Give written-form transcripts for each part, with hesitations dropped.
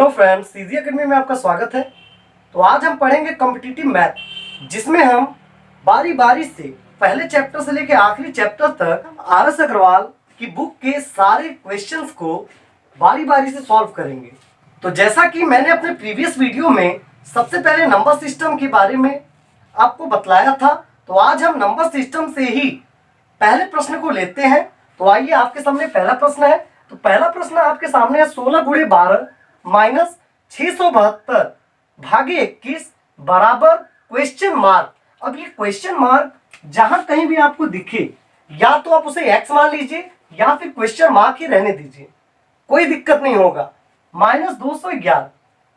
Hello friends, CG academy में आपका स्वागत है। तो आज हम पढ़ेंगे कॉम्पिटिटिव मैथ, जिसमें हम बारी बारी से पहले चैप्टर से लेकर आखिरी चैप्टर तक आर.एस. अग्रवाल की बुक के सारे क्वेश्चंस को बारी बारी से सॉल्व करेंगे। तो जैसा कि मैंने अपने प्रीवियस वीडियो में सबसे पहले नंबर सिस्टम के बारे में आपको बतलाया था, तो आज हम नंबर सिस्टम से ही पहले प्रश्न को लेते हैं। तो आइए, आपके सामने पहला प्रश्न है। तो पहला प्रश्न आपके सामने है 16 गुणे 12 माइनस 672 भागे 21 बराबर क्वेश्चन मार्क। अब ये क्वेश्चन मार्क जहां कहीं भी आपको दिखे, या तो आप उसे एक्स मान लीजिए या फिर क्वेश्चन मार्क ही रहने दीजिए, कोई दिक्कत नहीं होगा। माइनस 211।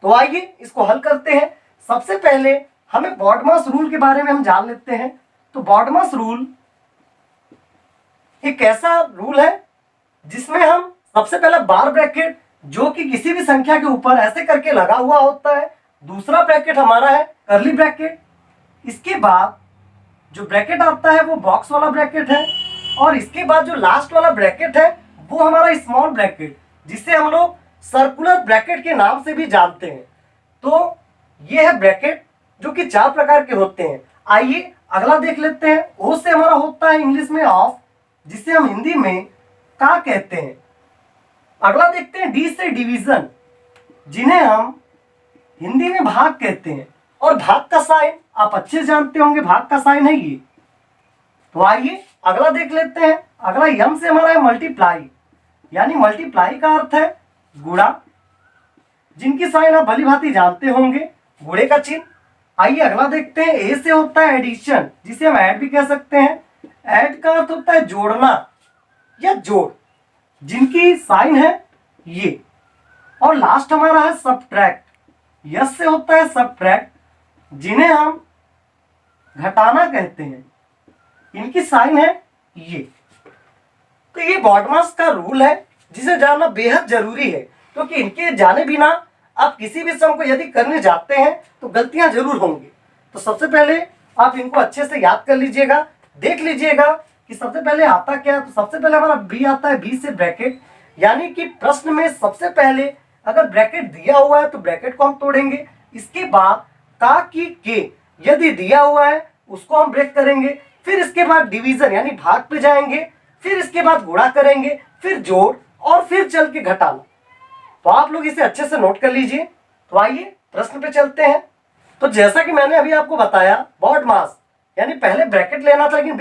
तो आइए इसको हल करते हैं। सबसे पहले हमें बॉडमास रूल के बारे में हम जान लेते हैं। तो बॉडमास रूल एक ऐसा रूल है जिसमें हम सबसे पहला बार ब्रैकेट, जो कि किसी भी संख्या के ऊपर ऐसे करके लगा हुआ होता है, दूसरा ब्रैकेट हमारा है कर्ली ब्रैकेट। इसके बाद जो ब्रैकेट आता है वो बॉक्स वाला ब्रैकेट है, और इसके बाद जो लास्ट वाला ब्रैकेट है वो हमारा स्मॉल ब्रैकेट, जिसे हम लोग सर्कुलर ब्रैकेट के नाम से भी जानते हैं। तो ये है ब्रैकेट, जो कि 4 प्रकार के होते हैं। आइए अगला देख लेते हैं। ओ से हमारा होता है इंग्लिश में ऑफ, जिसे हम हिंदी में का कहते हैं। अगला देखते हैं डी से डिवीजन, जिन्हें हम हिंदी में भाग कहते हैं। और भाग का साइन आप अच्छे से जानते होंगे, भाग का साइन है ये। तो आइए अगला देख लेते हैं। अगला यम से हमारा है मल्टीप्लाई, यानी मल्टीप्लाई का अर्थ है गुणा, जिनकी साइन आप भली भांति जानते होंगे, गुणे का चिन्ह। आइए अगला देखते हैं। ए से होता है एडिशन, जिसे हम ऐड भी कह सकते हैं। ऐड का अर्थ होता है जोड़ना या जोड़, जिनकी साइन है ये। और लास्ट हमारा है सब्ट्रैक्ट। यस से होता है सब्ट्रैक्ट, जिन्हें हम घटाना कहते हैं, इनकी साइन है ये। तो ये बॉडमास का रूल है, जिसे जानना बेहद जरूरी है, क्योंकि इनके जाने बिना आप किसी भी सम को यदि करने जाते हैं तो गलतियां जरूर होंगी। तो सबसे पहले आप इनको अच्छे से याद कर लीजिएगा, देख लीजिएगा कि सबसे पहले आता क्या है। तो सबसे पहले हमारा बी आता है, बी से ब्रैकेट, यानी कि प्रश्न में सबसे पहले अगर ब्रैकेट दिया हुआ है तो ब्रैकेट को हम तोड़ेंगे। इसके बाद का की के यदि दिया हुआ है उसको हम ब्रेक करेंगे। फिर इसके बाद डिवीजन यानी भाग पे जाएंगे, फिर इसके बाद गुणा करेंगे, फिर जोड़, और फिर चल के घटाना। तो आप लोग इसे अच्छे से नोट कर लीजिए। तो आइए प्रश्न पे चलते हैं। तो जैसा कि मैंने अभी आपको बताया, बॉडमास यानी पहले ब्रैकेट लेना था, लेकिन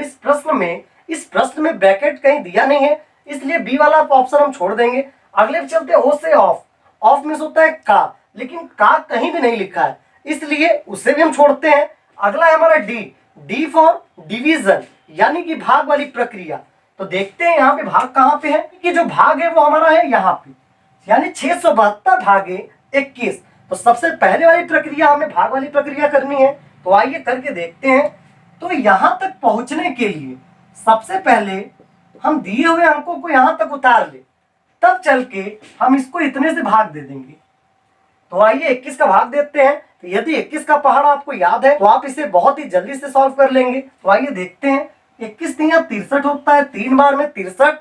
इस प्रश्न में ब्रैकेट कहीं दिया नहीं है, इसलिए बी वाला ऑप्शन हम छोड़ देंगे। अगले पे चलते हैं। ओ से ऑफ। ऑफ मींस होता है का, लेकिन का कहीं भी नहीं लिखा है, इसलिए उसे भी हम छोड़ते हैं। अगला है हमारा डी। डी फॉर डिवीजन, यानी कि भाग वाली प्रक्रिया। तो देखते हैं यहाँ पे भाग कहाँ पे है, कि जो भाग है वो हमारा है यहाँ पे, यानी 672 भागे 21। तो सबसे पहले वाली प्रक्रिया हमें भाग वाली प्रक्रिया करनी है। तो आइए करके देखते हैं। तो यहां तक पहुंचने के लिए सबसे पहले हम दिए हुए अंकों को यहां तक उतार ले, तब चल के हम इसको इतने से भाग दे देंगे। तो आइए 21 का भाग देते हैं। तो यदि 21 का पहाड़ा आपको याद है तो आप इसे बहुत ही जल्दी से सॉल्व कर लेंगे। तो आइए देखते हैं। 21 यहाँ 63 होता है, 3 बार में 63,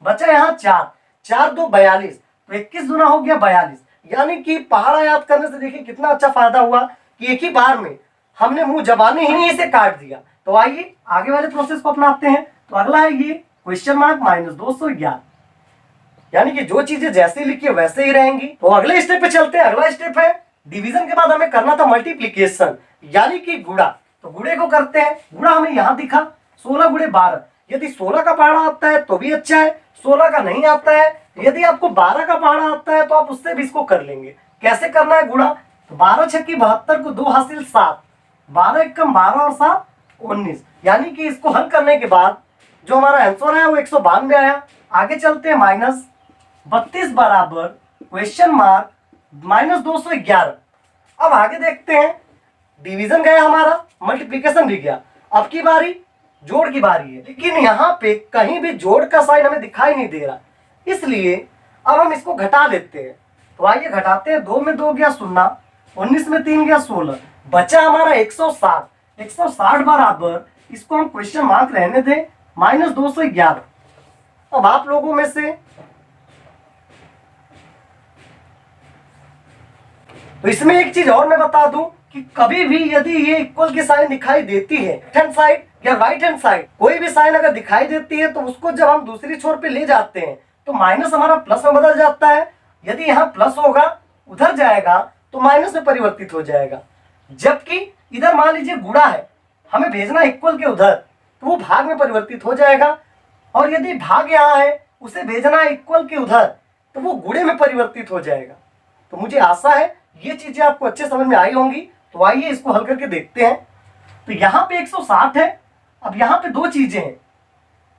बचा यहाँ 4, 4 2 42। तो 21 गुना हो गया 42, यानी कि पहाड़ा याद करने से देखिए कितना अच्छा फायदा हुआ कि एक ही बार में हमने मुंह जबानी ही इसे काट दिया। तो आइए आगे वाले प्रोसेस को अपनाते हैं। तो अगला है ये क्वेश्चन मार्क माइनस 211, यानी कि जो चीजें जैसे लिखी है वैसे ही रहेंगी। तो अगले स्टेप पे चलते हैं। अगला स्टेप है डिवीजन के बाद हमें करना था मल्टीप्लीकेशन, यानी कि गुणा। तो गुणे को करते हैं। गुणा हमें यहाँ दिखा 16 गुणे 12। यदि 16 का पहाड़ा आता है तो भी अच्छा है, 16 का नहीं आता है, यदि आपको 12 का पहाड़ा आता है तो आप उससे भी इसको कर लेंगे। कैसे करना है गुणा? तो 12 छक्की 72 को 2 हासिल 7, 12 एकम 12 और 7 19, यानी कि इसको हल करने के बाद जो हमारा आंसर है वो 192 आया। आगे चलते हैं। माइनस 32 बराबर क्वेश्चन मार्क माइनस 211। अब आगे देखते हैं। डिवीजन गया हमारा, मल्टीप्लीकेशन भी गया, अब की बारी जोड़ की बारी है, लेकिन यहाँ पे कहीं भी जोड़ का साइन हमें दिखाई नहीं दे रहा, इसलिए अब हम इसको घटा लेते हैं। तो आइए घटाते हैं। 2 में 2 गया 0, 19 में 3 गया 16, बचा हमारा 160। 160 बराबर, इसको हम क्वेश्चन मार्क रहने दें, माइनस 211। अब आप लोगों में से तो इसमें एक चीज और मैं बता दूं कि कभी भी यदि ये इक्वल की साइन दिखाई देती है लेफ्ट हैंड साइड या राइट हैंड साइड, कोई भी साइन अगर दिखाई देती है तो उसको जब हम दूसरी छोर पे ले जाते हैं तो माइनस हमारा प्लस में बदल जाता है। यदि यहाँ प्लस होगा उधर जाएगा तो माइनस में परिवर्तित हो जाएगा। जबकि इधर मान लीजिए गुणा है, हमें भेजना इक्वल के उधर, तो वो भाग में परिवर्तित हो जाएगा। और यदि भाग यहाँ है उसे भेजना है इक्वल के उधर, तो वो गुणे में परिवर्तित हो जाएगा। तो मुझे आशा है ये चीजें आपको अच्छे समझ में आई होंगी। तो आइए इसको हल करके देखते हैं। तो यहाँ पे 160 है। अब यहाँ पे दो चीजें हैं,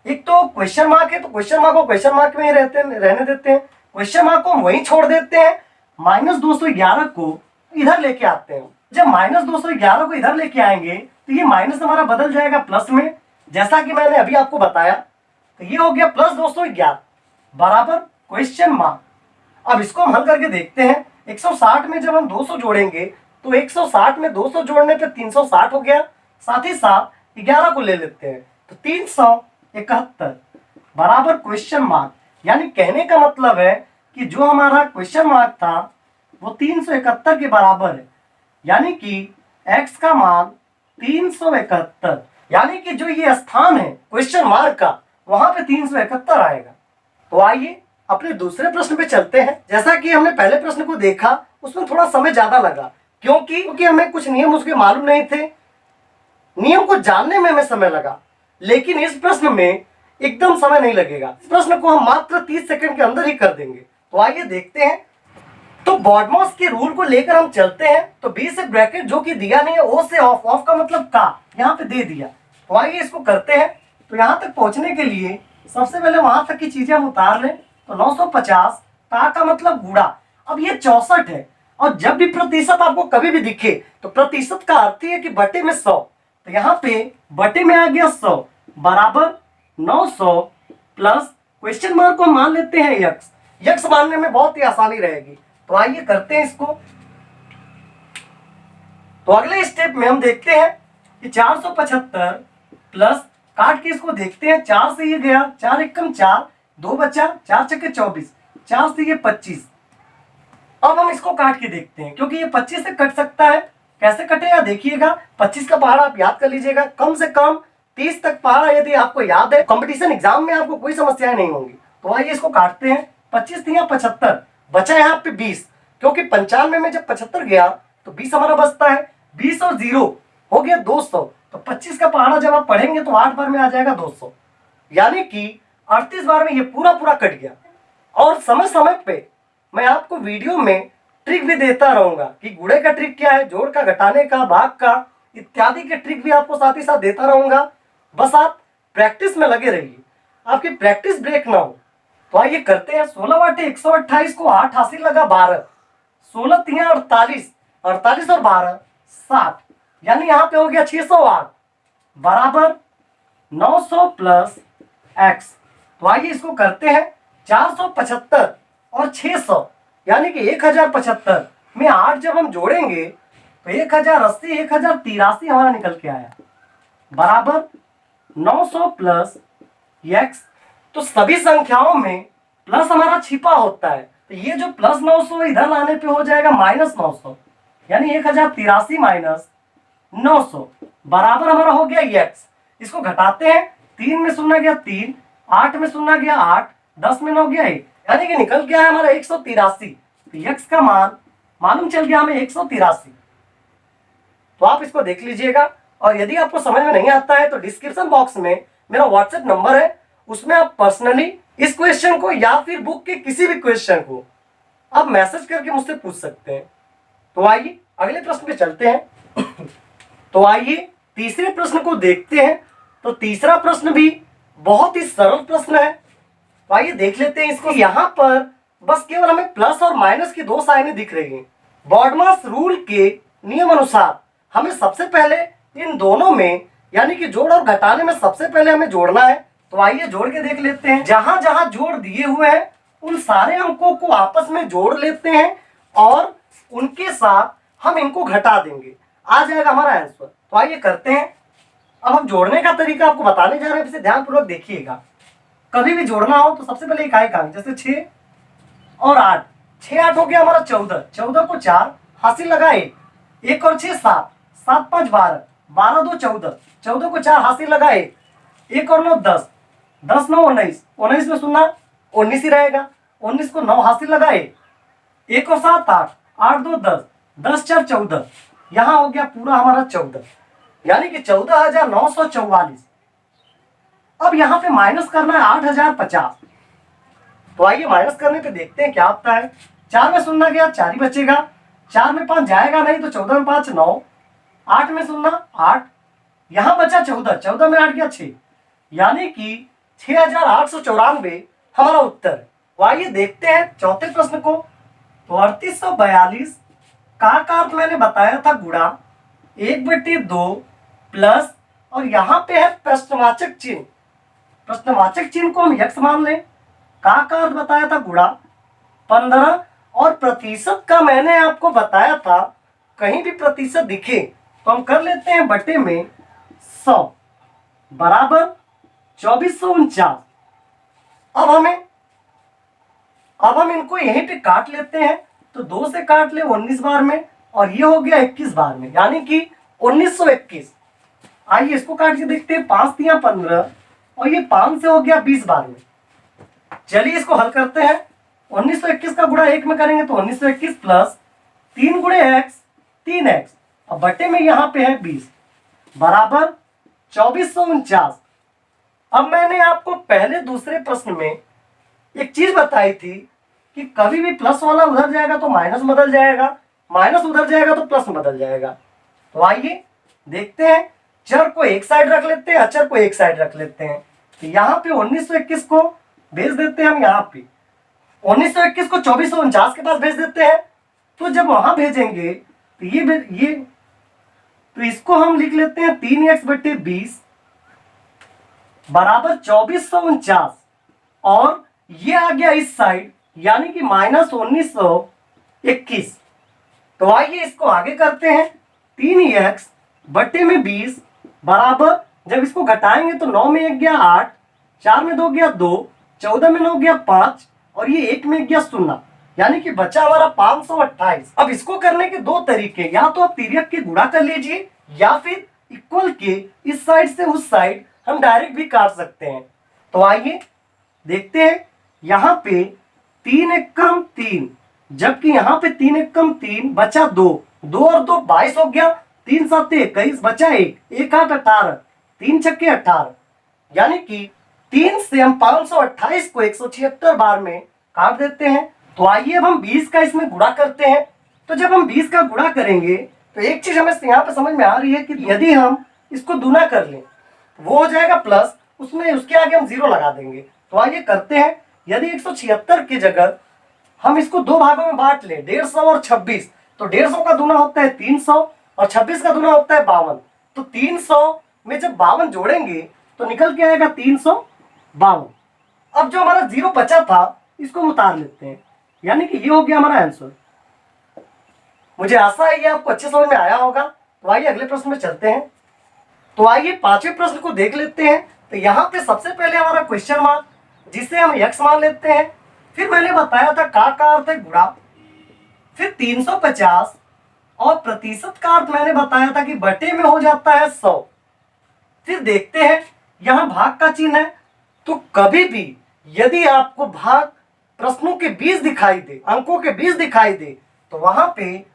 एक तो क्वेश्चन मार्क है, तो क्वेश्चन मार्क को क्वेश्चन मार्क में ही रहने देते हैं, क्वेश्चन मार्क को हम वहीं छोड़ देते हैं। -211 को इधर लेके आते हैं। जब -211 को इधर लेके आएंगे तो ये माइनस हमारा बदल जाएगा प्लस में, जैसा कि मैंने अभी आपको बताया। तो ये हो गया +211 बराबर क्वेश्चन मार्क। अब इसको हम हल करके देखते हैं। 160 में जब हम 200 जोड़ेंगे तो 160 में 200 जोड़ने पे 360 हो गया। साथ ही साथ 11 को ले लेते हैं तो 371 बराबर क्वेश्चन मार्क। यानी कहने का मतलब है कि जो हमारा क्वेश्चन मार्क था वो 371 के बराबर है। यानी कि x का मान 371, यानी कि जो ये स्थान है क्वेश्चन मार्क का वहां पे 371 आएगा। तो आइए अपने दूसरे प्रश्न पे चलते हैं। जैसा कि हमने पहले प्रश्न को देखा उसमें थोड़ा समय ज्यादा लगा, क्योंकि हमें कुछ नियम उसके मालूम नहीं थे, नियम को जानने में हमें समय लगा। लेकिन इस प्रश्न में एकदम समय नहीं लगेगा, इस प्रश्न को हम मात्र 30 सेकंड के अंदर ही कर देंगे। तो आइए देखते हैं। तो बॉडमॉस के रूल को लेकर हम चलते हैं। तो बी से ब्रैकेट जो कि दिया नहीं है, ओ से ऑफ, ऑफ का मतलब का यहाँ पे दे दिया। तो आइए इसको करते हैं। तो यहाँ तक पहुंचने के लिए सबसे पहले वहां तक की चीजें हम उतार लें। तो 950 का मतलब गुणा। अब ये 64 है, और जब भी प्रतिशत आपको कभी भी दिखे तो प्रतिशत का अर्थ ही है कि बटे में 100। तो यहाँ पे बटे में आ गया 100 बराबर 900 प्लस क्वेश्चन मार्क को मान लेते हैं यक्स। यक्स मानने में बहुत ही आसानी रहेगी। तो आइए करते हैं इसको। तो अगले स्टेप में हम देखते हैं कि 475 प्लस काट के इसको देखते हैं। 4 से ये गया, 4 एकम 4, 2 बचा, 4 छक्के 24, 4 से ये 25। अब हम इसको काट के देखते हैं, क्योंकि ये 25 से कट सकता है। कैसे कटेगा देखिएगा। 25 का पहाड़ा आप याद कर लीजिएगा, कम से कम 30 तक पहाड़ा यदि आपको याद है, कंपटीशन एग्जाम में आपको कोई समस्याएं नहीं होंगी। तो आइए इसको काटते हैं। 25 थी 75, बचा यहाँ पे 20, क्योंकि 95 में जब 75 गया तो 20 हमारा बचता है। 20 और 0 हो गया 200। तो 25 का पहाड़ा जब आप पढ़ेंगे तो 8 बार में आ जाएगा 200, यानी कि 38 बार में ये पूरा कट गया। और समय समय पे मैं आपको वीडियो में ट्रिक भी देता रहूंगा कि गुणे का ट्रिक क्या है, जोड़ का, घटाने का, भाग का इत्यादि के ट्रिक भी आपको साथ ही साथ देता रहूंगा। बस आप प्रैक्टिस में लगे रहिए, आपकी प्रैक्टिस ब्रेक ना हो। तो आइए करते हैं। 16 बटे 128 को 8 हासिल लगा 12, 16 तिया 48, 48 और 12 60, यानी यहाँ पे हो गया 608 बराबर 900 प्लस x। तो आइए इसको करते हैं। 475 और 600 यानी कि 1075 में 8 जब हम जोड़ेंगे तो 1080, 1083 हमारा निकल के आया बराबर 900 प्लस x। तो सभी संख्याओं में प्लस हमारा छिपा होता है, तो ये जो प्लस 900 इधर लाने पे हो जाएगा -900, यानी 1083 माइनस 900 बराबर हमारा हो गया x। इसको घटाते हैं। 3 में 0 गया 3, 8 में 0 गया 8, 10 में 9 गया 1, यानी कि निकल गया है हमारा 183। तो x का मान मालूम चल गया हमें 183। तो आप इसको देख लीजिएगा। और यदि आपको समझ में नहीं आता है तो डिस्क्रिप्शन बॉक्स में मेरा व्हाट्सएप नंबर है, उसमें आप पर्सनली इस क्वेश्चन को या फिर बुक के किसी भी क्वेश्चन को आप मैसेज करके मुझसे पूछ सकते हैं। तो आइए अगले प्रश्न पे चलते हैं। तो आइए तीसरे प्रश्न को देखते हैं। तो तीसरा प्रश्न भी बहुत ही सरल प्रश्न है। तो आइए देख लेते हैं इसको। यहाँ पर बस केवल हमें प्लस और माइनस की 2 साइनें दिख रही हैं। बॉडमास रूल के नियम अनुसार हमें सबसे पहले इन दोनों में यानी कि जोड़ और घटाने में सबसे पहले हमें जोड़ना है। तो आइए जोड़ के देख लेते हैं। जहां जहां जोड़ दिए हुए हैं उन सारे अंकों को आपस में जोड़ लेते हैं और उनके साथ हम इनको घटा देंगे, आ जाएगा हमारा आंसर। तो आइए करते हैं। अब हम जोड़ने का तरीका आपको बताने जा रहे हैं, इसे ध्यानपूर्वक देखिएगा। कभी भी जोड़ना हो तो सबसे पहले इकाई काम, जैसे 6 और 8, 6 8 हो गया हमारा 14, 14 को 4 हासिल लगाए, 1 और 6 7, 7 5 12, 12 2 14, 14 को 4 हासिल लगाए, 1 और 9 10, 10 9 19, 19 में सुनना 19 ही रहेगा, 19 को 9 हासिल लगाए, 1 और 7 8, 8 2 10, 10 4 14, यहाँ हो गया पूरा हमारा 14, यानी कि 14,944। अब यहाँ पे माइनस करना है 8,050। तो आइए माइनस करने पे देखते हैं क्या होता है। 4 में सुनना गया 4 ही बचेगा, 4 में 5 जाएगा नहीं, तो 14 में 5 9, 8 में सुनना 8, यहाँ बचा 14, 14 में 8 गया 6, यानी कि 6,894 हमारा उत्तर। तो आइए देखते हैं चौथे प्रश्न को। तो 3842 का अर्थ मैंने बताया था गुणा 1/2 प्लस, और यहाँ पे है प्रश्नवाचक चिन्ह, प्रश्नवाचक चिन्ह को हम यक्स मान लें। का अर्थ बताया था गुणा 15, और प्रतिशत का मैंने आपको बताया था कहीं भी प्रतिशत दिखे तो हम कर लेते हैं बटे में 100 बराबर 2449। अब हम इनको यहीं पे काट लेते हैं, तो 2 से काट ले 19 बार में, और ये हो गया 21 बार में, यानी कि 1921। आइए इसको काट के देखते हैं, 5 3 15, और ये 5 से हो गया 20 बार में। चलिए इसको हल करते हैं। 1921 का गुणा 1 में करेंगे तो 1921 प्लस 3 गुणे x 3x, और बटे में यहाँ पे है 20 बराबर 2449। अब मैंने आपको पहले दूसरे प्रश्न में एक चीज बताई थी कि कभी भी प्लस वाला उधर जाएगा तो माइनस बदल जाएगा, माइनस उधर जाएगा तो प्लस बदल जाएगा। तो आइए देखते हैं, चर को एक साइड रख लेते हैं, अचर को एक साइड रख लेते हैं। तो यहाँ पे 1921 को भेज देते हैं हम, यहाँ पे 1921 को 2449 के पास भेज देते हैं। तो जब वहां भेजेंगे तो ये तो इसको हम लिख लेते हैं 3x/20 बराबर 2449, और ये आ गया इस साइड, यानी कि माइनस 1921। तो आइए इसको आगे करते हैं। 3x/20 बराबर, जब इसको घटाएंगे तो 9 में 1 गया 8, 4 में 2 गया 2, 14 में 9 गया 5, और ये 1 में गया 0, यानी कि बचा हमारा 528। अब इसको करने के दो तरीके, या तो आप तिर्यक के गुणा कर लीजिए, या फिर इक्वल के इस साइड से उस साइड हम डायरेक्ट भी काट सकते हैं। तो आइए देखते हैं, यहाँ पे 3 एकम 3, जबकि यहाँ पे 3 एकम 3 बचा 2, 2 और 2 22 हो गया, 3 7 21 बचा 1, 1 8 18, 3 छक्के 18, यानी कि 3 से हम 528 को 176 बार में काट देते हैं। तो आइए अब हम 20 का इसमें गुणा करते हैं। तो जब हम 20 का गुणा करेंगे तो एक चीज हमें यहाँ पे समझ में आ रही है कि यदि हम इसको दूना कर लें वो हो जाएगा प्लस, उसमें उसके आगे हम 0 लगा देंगे। तो आइए करते हैं, यदि 176 की जगह हम इसको दो भागों में बांट लें, 150 और 26, तो 150 का दूना होता है 300, और 26 का दूना होता है 52। तो 300 में जब 52 जोड़ेंगे तो निकल के आएगा 352। अब जो हमारा 0 बचा था इसको हम उतार लेते हैं, यानी कि ये हो गया हमारा आंसर। मुझे आशा है ये आपको अच्छे समझ में आया होगा। तो आइए अगले प्रश्न में चलते हैं। तो आइए पांचवें प्रश्न को देख लेते हैं। तो यहाँ पे सबसे पहले हमारा क्वेश्चन मार्क, जिसे हम यक्स मान लेते हैं। फिर मैंने बताया था का अर्थ है गुणा, फिर 350, और प्रतिशत का अर्थ मैंने बताया था कि बटे में हो जाता है 100। फिर देखते हैं यहाँ भाग का चिन्ह है, तो कभी भी यदि आपको भाग प्रश्नों के 20 दिखाई दे, अंकों के 20 दिखाई दे, तो वहां पे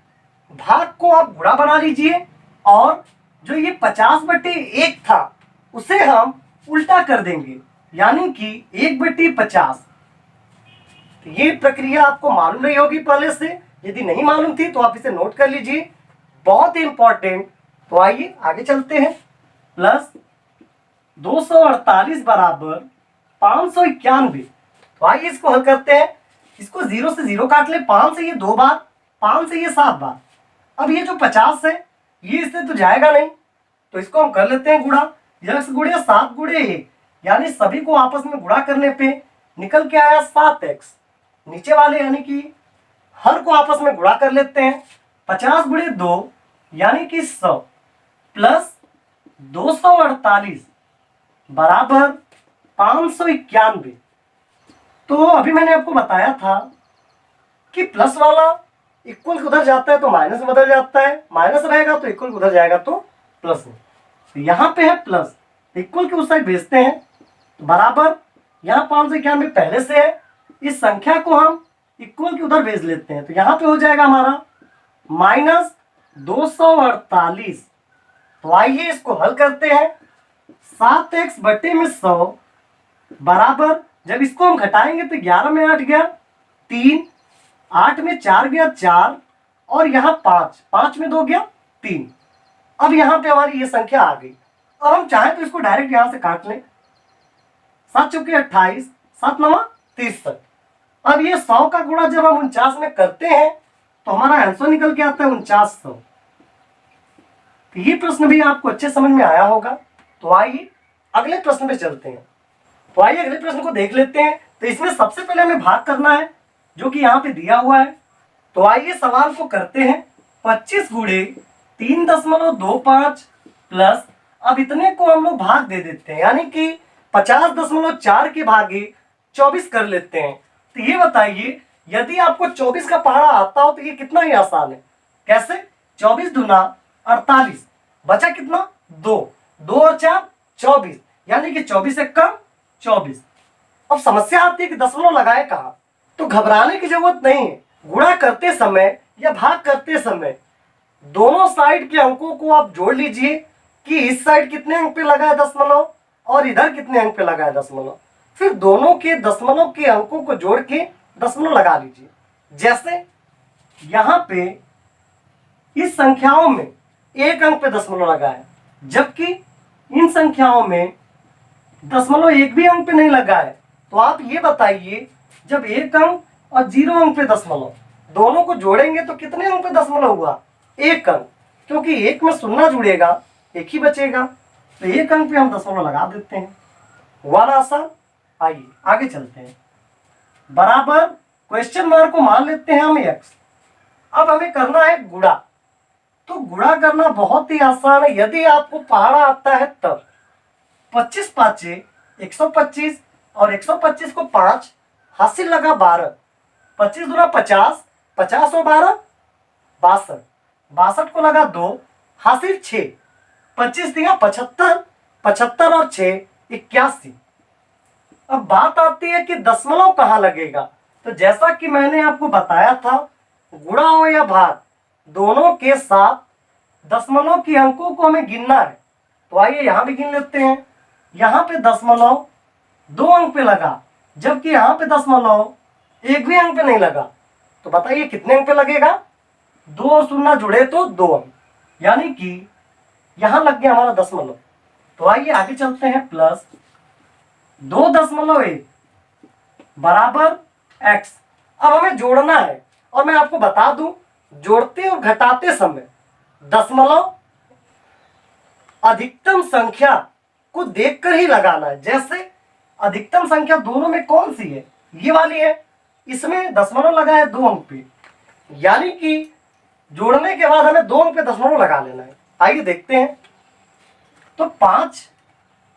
भाग को आप गुणा बना लीजिए, और जो ये 50/1 था उसे हम उल्टा कर देंगे, यानी कि 1/50। तो ये प्रक्रिया आपको मालूम नहीं होगी पहले से, यदि नहीं मालूम थी तो आप इसे नोट कर लीजिए, बहुत ही इंपॉर्टेंट। तो आइए आगे चलते हैं। प्लस 248 बराबर 591। तो आइए इसको हल करते हैं। इसको 0 से 0 काट ले, 5 से ये 2 बार, 5 से ये 7 बार। अब ये जो 50 है ये इससे तो जाएगा नहीं, तो इसको हम कर लेते हैं गुणा, यक्स गुणे 7 गुणे 1, यानी सभी को आपस में गुणा करने पे निकल के आया 7x। नीचे वाले यानी कि हर को आपस में गुणा कर लेते हैं, 50 गुणे 2 यानी कि 100, प्लस 248 बराबर 591। तो अभी मैंने आपको बताया था कि प्लस वाला इक्वल के उधर जाता है तो माइनस में बदल जाता है, माइनस रहेगा तो इक्वल के उधर जाएगा तो प्लस में। तो यहाँ पे है प्लस, इक्वल के उस साइड भेजते हैं, बराबर यहाँ 591 पहले से है, इस संख्या को हम इक्वल के उधर भेज लेते हैं। तो यहाँ पे हो जाएगा हमारा -248। तो आइए इसको हल करते हैं। 7x बटे में 100 बराबर, जब इसको हम घटाएंगे तो 11 में 8 गया 3, 8 में 4 गया 4, और यहाँ 5, 5 में 2 गया 3। अब यहाँ पे हमारी ये संख्या आ गई। अब हम चाहें तो इसको डायरेक्ट यहाँ से काट लें। 7 चौके 28, 7 नवा 63। अब ये 100 का गुणा जब हम 49 में करते हैं तो हमारा आंसर निकल के आता है 4900। तो ये प्रश्न भी आपको अच्छे समझ में आया होगा। तो आइए अगले प्रश्न पे चलते हैं। तो आइए अगले प्रश्न को देख लेते हैं। तो इसमें सबसे पहले हमें भाग करना है, जो कि यहाँ पे दिया हुआ है। तो आइए सवाल को करते हैं। 25 गुणे 3.25 प्लस, अब इतने को हम लोग भाग दे देते हैं, यानी कि 50.4 के भागे 24 कर लेते हैं। तो ये बताइए, यदि आपको 24 का पहाड़ा आता हो तो ये कितना ही आसान है। कैसे? 24 दूना 48, बचा कितना 2, 2 और 4 24, यानी कि 24 से कम 24। अब समस्या आती है कि दशमलव लगाए कहाँ। तो घबराने की जरूरत नहीं है। गुणा करते समय या भाग करते समय दोनों साइड के अंकों को आप जोड़ लीजिए कि इस साइड कितने अंक पे लगा है दशमलव और इधर कितने अंक पे लगा है दशमलव। फिर दोनों के दशमलव के अंकों को जोड़ के दशमलव लगा लीजिए। जैसे यहाँ पे इस संख्याओं में एक अंक पे दशमलव लगा है, जबकि इन संख्याओं में दशमलव एक भी अंक पे नहीं लगा है। तो आप ये बताइए, जब एक अंक और 0 अंक पे दशमलव दोनों को जोड़ेंगे तो कितने अंक पे दशमलव हुआ? एक अंक, क्योंकि एक में शून्य जुड़ेगा, एक ही बचेगा। तो एक अंक पे हम दशमलव लगा देते हैं। हुआ ना आसान? आइए आगे चलते हैं। बराबर क्वेश्चन मार्क को मान लेते हैं हम x। अब हमें करना है गुणा। तो गुणा करना बहुत ही आसान है, यदि आपको पहाड़ा आता है तब। 25 पाँचे 125, और 125 को 5 हासिल लगा 12, 25 दूना 50, 50 और 12 62, 62 को लगा 2 हासिल 6, 25 दिया 75, 75 और 6 81। अब बात आती है कि दशमलव कहाँ लगेगा। तो जैसा कि मैंने आपको बताया था, गुणा हो या भाग दोनों के साथ दशमलव के अंकों को हमें गिनना है। तो आइए यहां भी गिन लेते हैं। यहाँ पे दशमलव 2 अंक पे लगा, जबकि यहाँ पे दशमलव एक भी अंक पे नहीं लगा। तो बताइए कितने अंक पे लगेगा? 2 और 0 जुड़े तो 2 अंक, यानी कि यहां लग गया हमारा दशमलव। तो आइए आगे चलते हैं। प्लस 2.1 बराबर x। अब हमें जोड़ना है, और मैं आपको बता दूं, जोड़ते और घटाते समय दशमलव अधिकतम संख्या को देखकर ही लगाना है। जैसे अधिकतम संख्या दोनों में कौन सी है? ये वाली है। इसमें दशमलव लगा है 2 अंक पे, यानी कि जोड़ने के बाद हमें 2 अंक पे दशमलव लगा लेना है। आइए देखते हैं। तो 5,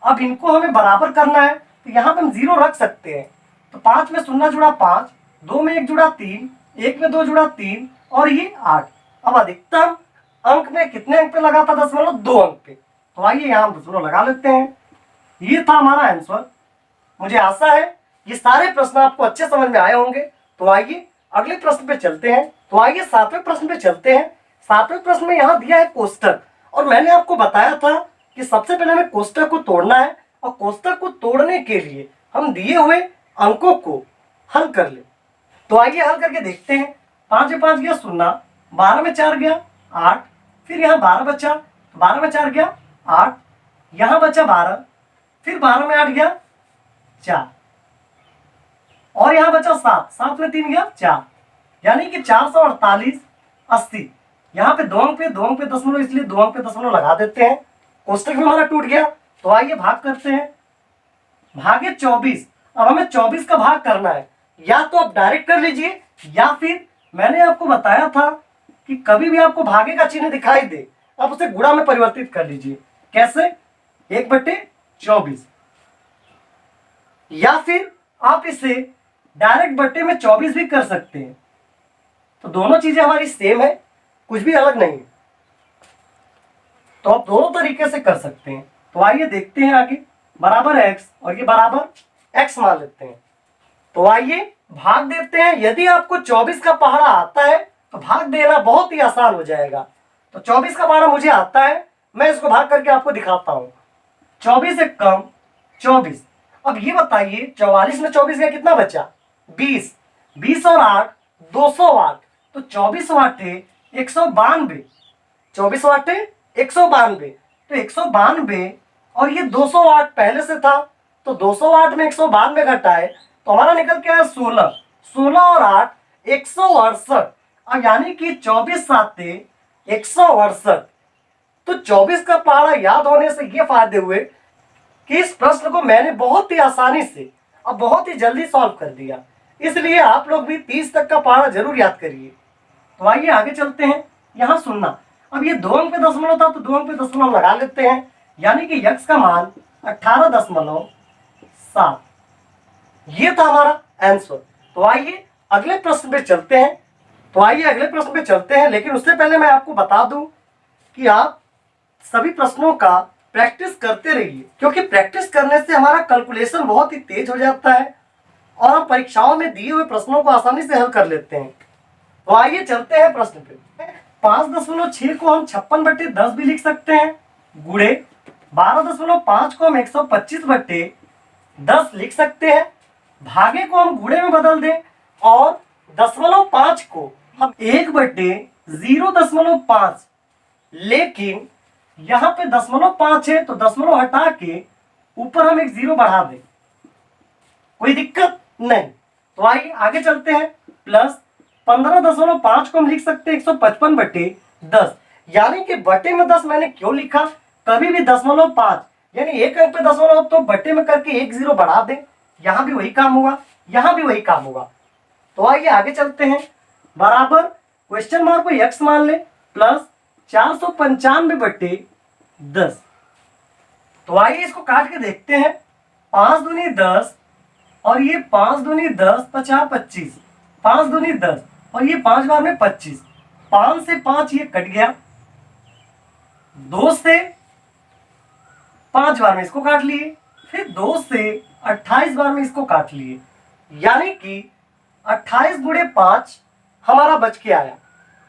अब इनको हमें बराबर करना है, तो यहाँ पे हम 0 रख सकते हैं। तो 5 में 0 जुड़ा 5, 2 में 1 जुड़ा 3, 1 में 2 जुड़ा 3, और ये 8। अब अधिकतम अंक में कितने अंक पे लगा था दशमलव? 2 अंक पे। तो आइए यहाँ हम दशमलव लगा लेते हैं। ये था हमारा आंसर। मुझे आशा है ये सारे प्रश्न आपको अच्छे समझ में आए होंगे। तो आइए अगले प्रश्न पे चलते हैं। तो आइए 7वें प्रश्न पे चलते हैं। 7वें प्रश्न में यहाँ दिया है कोष्टक, और मैंने आपको बताया था कि सबसे पहले हमें कोष्टक को तोड़ना है, और कोष्टक को तोड़ने के लिए हम दिए हुए अंकों को हल कर ले। तो आइए हल करके देखते हैं। 5 में 5 गया 0, 12 में 4 गया 8, फिर यहाँ 12 बचा, 12 में 4 गया 8, यहाँ बचा 12, फिर 12 में 8 गया 4, और यहाँ बचा 7, 7 में 3 गया 4, यानी कि 448 80। यहाँ पे 2 अंक पे दशमलव, इसलिए 2 अंक पे दशमलव लगा देते हैं। कोष्टक भी हमारा टूट गया। तो आइए भाग करते हैं। भागे 24। अब हमें 24 का भाग करना है, या तो आप डायरेक्ट कर लीजिए, या फिर मैंने आपको बताया था कि कभी भी आपको भागे का चिन्ह दिखाई दे, आप उसे गुणा में परिवर्तित कर लीजिए। कैसे? 1/24, या फिर आप इसे डायरेक्ट बट्टे में 24 भी कर सकते हैं। तो दोनों चीजें हमारी सेम है, कुछ भी अलग नहीं है। तो आप दोनों तरीके से कर सकते हैं। तो आइए देखते हैं आगे। बराबर x और ये बराबर x मान लेते हैं। तो आइए भाग देते हैं। यदि आपको 24 का पहाड़ा आता है तो भाग देना बहुत ही आसान हो जाएगा। तो 24 का पहाड़ा मुझे आता है, मैं इसको भाग करके आपको दिखाता हूं। 24 एक कम 24। अब ये बताइए 44 में 24 का कितना बचा? 20। 20 और 8 208। तो 24 वाटे 192। 24 वाटे 192। तो 192 और ये 208 पहले से था, तो 208 में 192 घटाए तो हमारा निकल के आया 16। 16 और 8 168। अब यानी कि 24 साते 168। तो 24 का पहाड़ा याद होने से ये फायदे हुए कि इस प्रश्न को मैंने बहुत ही आसानी से और बहुत ही जल्दी सॉल्व कर दिया। इसलिए आप लोग भी 30 तक का पहाड़ा जरूर याद करिए। तो आइए आगे चलते हैं। यहां सुनना, अब ये 2 अंक पे दशमलव था तो 2 अंक पे दशमलव लगा लेते हैं, यानी कि x का मान 18.7। ये था हमारा आंसर। तो आइए अगले प्रश्न पे चलते हैं। लेकिन उससे पहले मैं आपको बता दूं कि आप सभी प्रश्नों का प्रैक्टिस करते रहिए, क्योंकि प्रैक्टिस करने से हमारा कैलकुलेशन बहुत ही तेज हो जाता है और हम परीक्षाओं में दिए हुए प्रश्नों को आसानी से हल कर लेते हैं। तो आइए चलते हैं प्रश्न पे। 5.6 को हम 56/10 भी लिख सकते हैं, गुणे 12.5 को हम 125/10 लिख सकते हैं, भागे को हम गुणे में बदल दें और 0.5 को हम 1/0.5। लेकिन यहां पे 0.5 है तो दशमलव हटा के ऊपर हम एक 0 बढ़ा दें, कोई दिक्कत नहीं। तो आइए आगे चलते हैं। प्लस 15.5 को हम लिख सकते हैं 155/10, यानी कि बटे में 10 मैंने क्यों लिखा? कभी भी 0.5 यानी एक अंक पे दशमलव तो बटे में करके एक 0 बढ़ा दें, यहां भी वही काम होगा, यहां भी वही काम होगा। तो आइए आगे चलते हैं। बराबर क्वेश्चन मार्क को x मान ले प्लस 495/10। तो आइए इसको काट के देखते हैं। 5 दूनी 10 और ये 5 दूनी 10 50 25। 5 दूनी 10 और ये 5 बार में 25। 5 से 5 ये कट गया, 2 से 5 बार में इसको काट लिए, फिर 2 से 28 बार में इसको काट लिए, यानी कि 28 गुणे 5 हमारा बच के आया।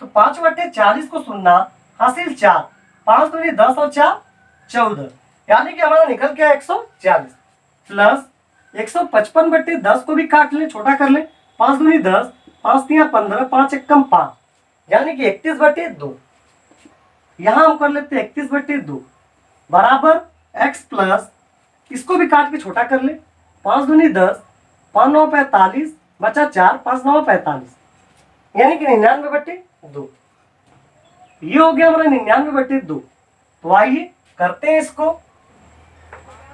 तो 5/40 को सुनना हासिल 4। 5 दूनी 10 और 4 14, यानी कि हमारा निकल के आया 140। प्लस 155/10 को भी काट ले, छोटा कर ले। 5 दूनी 10, 5 तिया 15, 5 एकम 5, यानी कि 31/2। यहां हम कर लेते 31/2 बराबर x प्लस, इसको भी काट के छोटा कर ले। 5 दूनी 10, 5 9 45, बचा 4, 5 9 45, यानी कि 99/2। ये हो गया हमारा 99/2। तो आइए करते हैं इसको।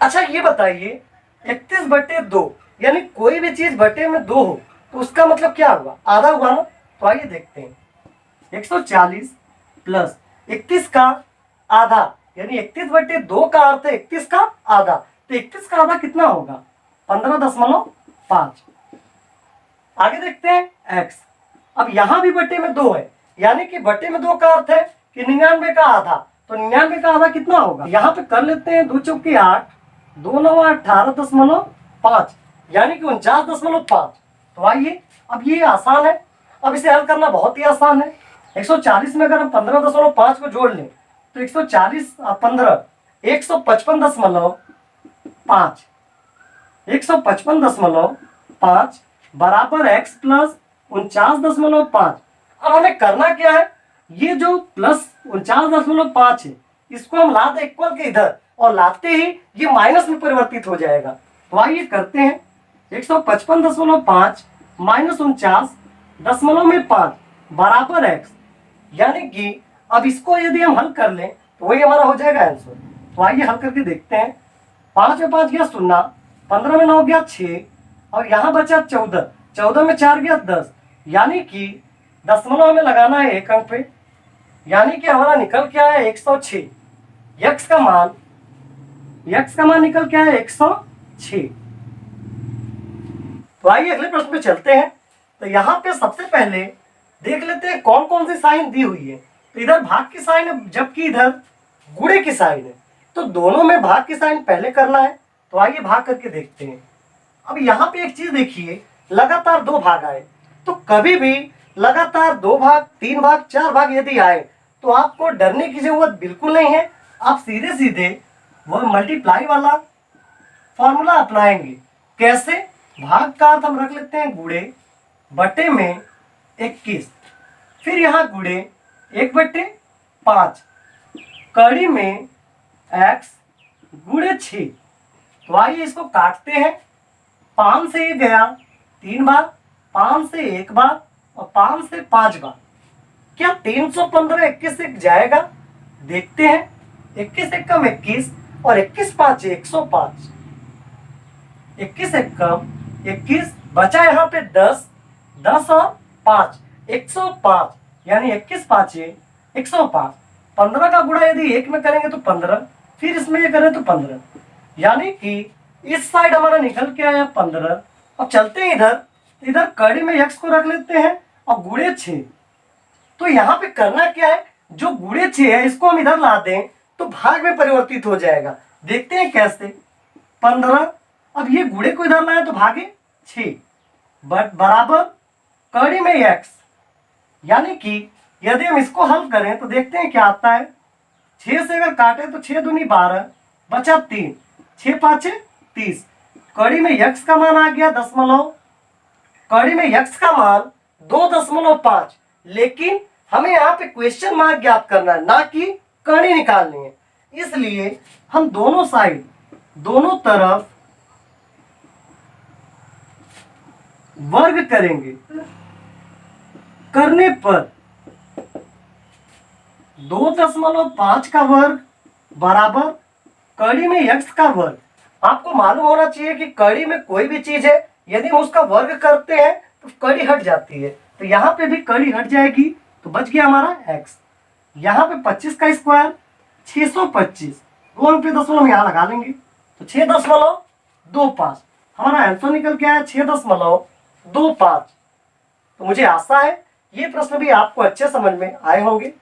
अच्छा ये बताइए 31/2 यानी कोई भी चीज बटे में 2 हो तो उसका मतलब क्या हुआ? आधा हुआ ना। तो आइए देखते हैं। 140 प्लस 31 का आधा, यानी 31/2 का अर्थ है 31 का आधा। तो 31 का आधा कितना होगा? 15.5। आगे देखते हैं x। अब यहां भी बटे में 2 है, यानी कि बटे में 2 का अर्थ है कि 99 का आधा। तो 99 का आधा कितना होगा? यहां पे कर लेते हैं 2 चौके 8, 2 9 18.5, यानी कि 49.5। तो आइए अब ये आसान है, अब इसे हल करना बहुत ही आसान है। 140 में अगर हम 15.5 को जोड़ लें तो 140 15 155.5, 155.5 बराबर x प्लस 49.5। अब हमें करना क्या है? ये जो प्लस 49.5 है इसको हम ला दें इक्वल के इधर, और लाते ही ये माइनस में परिवर्तित हो जाएगा। तो आइए करते हैं। 155.5 माइनस 49.5 बराबर x, यानी कि अब इसको यदि हम हल कर लें तो वही हमारा हो जाएगा आंसर। तो आइए हल करके देखते हैं। 5 में 5 गया 0, 15 में 9 गया 6, और यहां बचा 14, 14 में 4 गया 10, यानी कि दशमलव में लगाना है एक अंक पे, यानी कि हमारा निकल के आया 106। x का मान निकल के आया 106। तो आइए अगले प्रश्न पे चलते हैं। तो यहां पे सबसे पहले देख लेते हैं कौन कौन सी साइन दी हुई है। तो इधर भाग की साइन है, जबकि इधर गुणे की साइन है। तो दोनों में भाग की साइन पहले करना है। तो आइए भाग करके देखते हैं। अब यहाँ पे एक चीज देखिए, लगातार दो भाग आए, तो कभी भी लगातार दो भाग, तीन भाग, चार भाग यदि आए तो आपको डरने की जरूरत बिल्कुल नहीं है। आप सीधे सीधे वह मल्टीप्लाई वाला फॉर्मूला अपनाएंगे। कैसे? भाग का अर्थ हम रख लेते हैं गुणे बटे में 21, फिर यहाँ गुणे 1/5, कड़ी में x गुणे 6। तो आइए इसको काटते हैं। 5 से ये गया 3 बार, 5 से 1 बार और 5 से 5 बार। क्या 315 21 से जाएगा? देखते हैं। 21 एकम 21 और 21 5 105। 21 एकम 21, बचा यहाँ पे 10, 10 और 5 105, यानी 21 5 105। 15 का गुणा यदि 1 में करेंगे तो 15, फिर इसमें ये करें तो 15, यानी कि इस साइड हमारा निकल के आया 15। अब चलते हैं इधर, इधर कड़ी में x को रख लेते हैं और गुणे 6। तो यहाँ पे करना क्या है, जो गुणे 6 है इसको हम इधर ला दें तो भाग में परिवर्तित हो जाएगा। देखते हैं कैसे। 15, अब ये गुणे को इधर लाए तो भागे 6 बराबर कड़ी में x, यानी कि यदि हम इसको हल करें तो देखते हैं क्या आता है। 6 से अगर काटे तो 6 दूनी 12, बचा 3, 6 5 30। कड़ी में x का मान आ गया दशमलव, कड़ी में x का मान 2.5। लेकिन हमें यहाँ पे क्वेश्चन मार्क ज्ञात करना है, ना कि कड़ी निकालनी है। इसलिए हम दोनों साइड, दोनों तरफ वर्ग करेंगे। करने पर 2.5 का वर्ग बराबर कड़ी में x का वर्ग। आपको मालूम होना चाहिए कि कड़ी में कोई भी चीज है यदि हम उसका वर्ग करते हैं तो कड़ी हट जाती है। तो यहाँ पे भी कड़ी हट जाएगी, तो बच गया हमारा x। यहाँ पे 25 का स्क्वायर 625, 2 अंक पे दशमलव यहाँ लगा लेंगे तो 6.25 हमारा आंसर निकल के आया 6.25। तो मुझे आशा है ये प्रश्न भी आपको अच्छे समझ में आए होंगे।